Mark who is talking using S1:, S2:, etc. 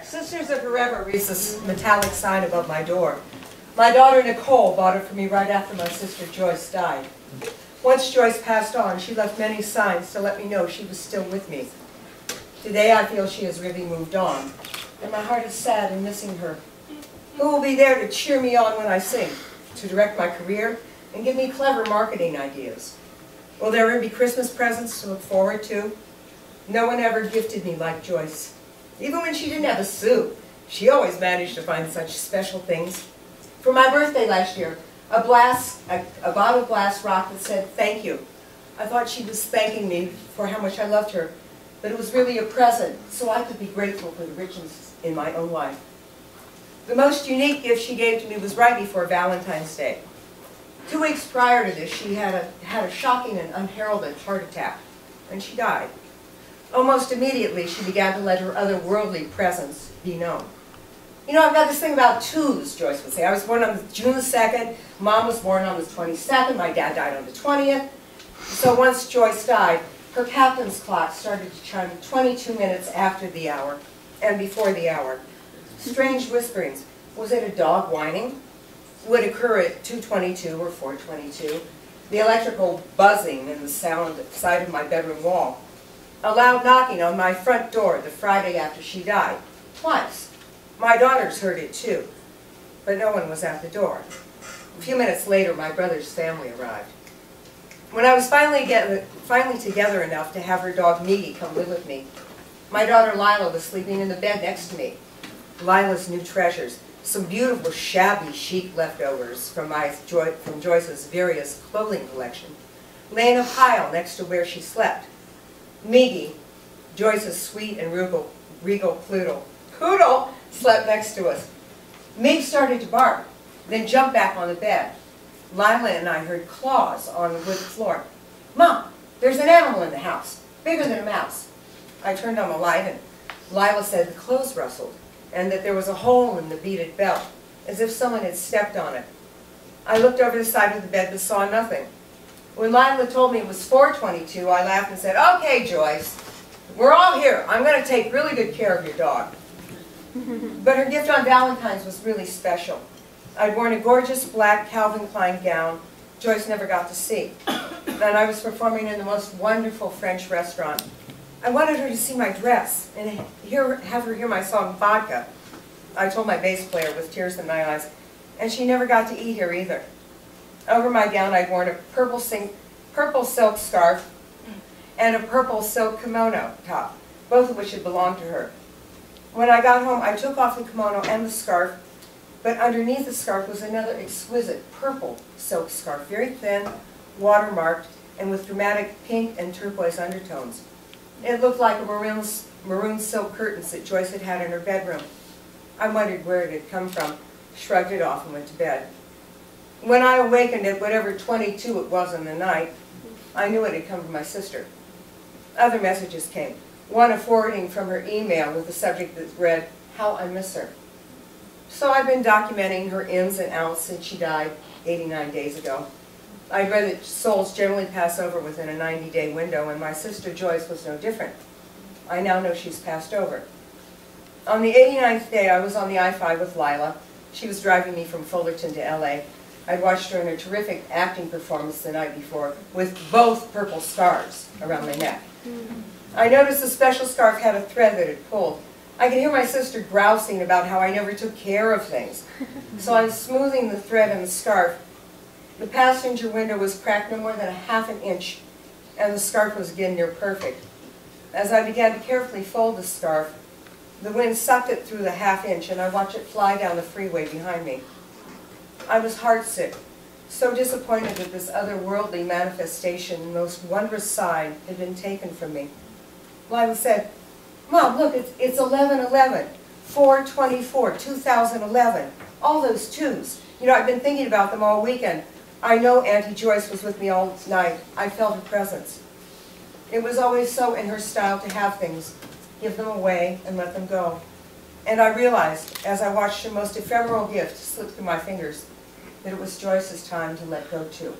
S1: Sisters of Forever reads this metallic sign above my door. My daughter Nicole bought it for me right after my sister Joyce died. Once Joyce passed on, she left many signs to let me know she was still with me. Today I feel she has really moved on, and my heart is sad in missing her. Who will be there to cheer me on when I sing, to direct my career, and give me clever marketing ideas? Will there be Christmas presents to look forward to? No one ever gifted me like Joyce. Even when she didn't have a suit, she always managed to find such special things. For my birthday last year, a bottle glass rock that said, "Thank you." I thought she was thanking me for how much I loved her, but it was really a present, so I could be grateful for the richness in my own life. The most unique gift she gave to me was right before Valentine's Day. 2 weeks prior to this, she had a shocking and unheralded heart attack, and she died. Almost immediately, she began to let her otherworldly presence be known. You know, I've got this thing about twos, Joyce would say. I was born on June the 2nd, Mom was born on the 22nd, my dad died on the 20th. So once Joyce died, her captain's clock started to chime 22 minutes after the hour and before the hour. Strange whisperings. Was it a dog whining? Would occur at 2:22 or 4:22. The electrical buzzing in the side of my bedroom wall. A loud knocking on my front door the Friday after she died. Twice. My daughters heard it too, but no one was at the door. A few minutes later, my brother's family arrived. When I was finally together enough to have her dog Miggy come live with me, my daughter Lila was sleeping in the bed next to me. Lila's new treasures, some beautiful shabby chic leftovers from Joyce's various clothing collection, lay in a pile next to where she slept. Miggy, Joyce's sweet and regal poodle, slept next to us. Mig started to bark, then jumped back on the bed. Lila and I heard claws on the wood floor. "Mom, there's an animal in the house, bigger than a mouse." I turned on the light and Lila said the clothes rustled and that there was a hole in the beaded belt, as if someone had stepped on it. I looked over the side of the bed but saw nothing. When Lila told me it was 4:22, I laughed and said, "Okay, Joyce, we're all here. I'm going to take really good care of your dog." But her gift on Valentine's was really special. I'd worn a gorgeous black Calvin Klein gown Joyce never got to see, and I was performing in the most wonderful French restaurant. I wanted her to see my dress and have her hear my song Vodka. I told my bass player with tears in my eyes, and she never got to eat here either. Over my gown, I'd worn a purple silk scarf and a purple silk kimono top, both of which had belonged to her. When I got home, I took off the kimono and the scarf, but underneath the scarf was another exquisite purple silk scarf, very thin, watermarked, and with dramatic pink and turquoise undertones. It looked like maroon silk curtains that Joyce had had in her bedroom. I wondered where it had come from, shrugged it off, and went to bed. When I awakened at whatever 22 it was in the night, I knew it had come from my sister. Other messages came, one a forwarding from her email with the subject that read, "How I miss her." So I've been documenting her ins and outs since she died 89 days ago. I'd read that souls generally pass over within a 90-day window, and my sister Joyce was no different. I now know she's passed over. On the 89th day, I was on the I-5 with Lila. She was driving me from Fullerton to LA. I'd watched her in a terrific acting performance the night before with both purple scarves around my neck. I noticed the special scarf had a thread that had pulled. I could hear my sister grousing about how I never took care of things. So I was smoothing the thread in the scarf. The passenger window was cracked no more than ½ an inch, and the scarf was again near perfect. As I began to carefully fold the scarf, the wind sucked it through the ½ inch, and I watched it fly down the freeway behind me. I was heartsick, so disappointed that this otherworldly manifestation, most wondrous sign, had been taken from me. Lila said, "Mom, look, it's 11/11, 4/24, 2011, all those twos. You know, I've been thinking about them all weekend. I know Auntie Joyce was with me all night. I felt her presence." It was always so in her style to have things, give them away and let them go. And I realized, as I watched her most ephemeral gift slip through my fingers, that it was Joyce's time to let go too.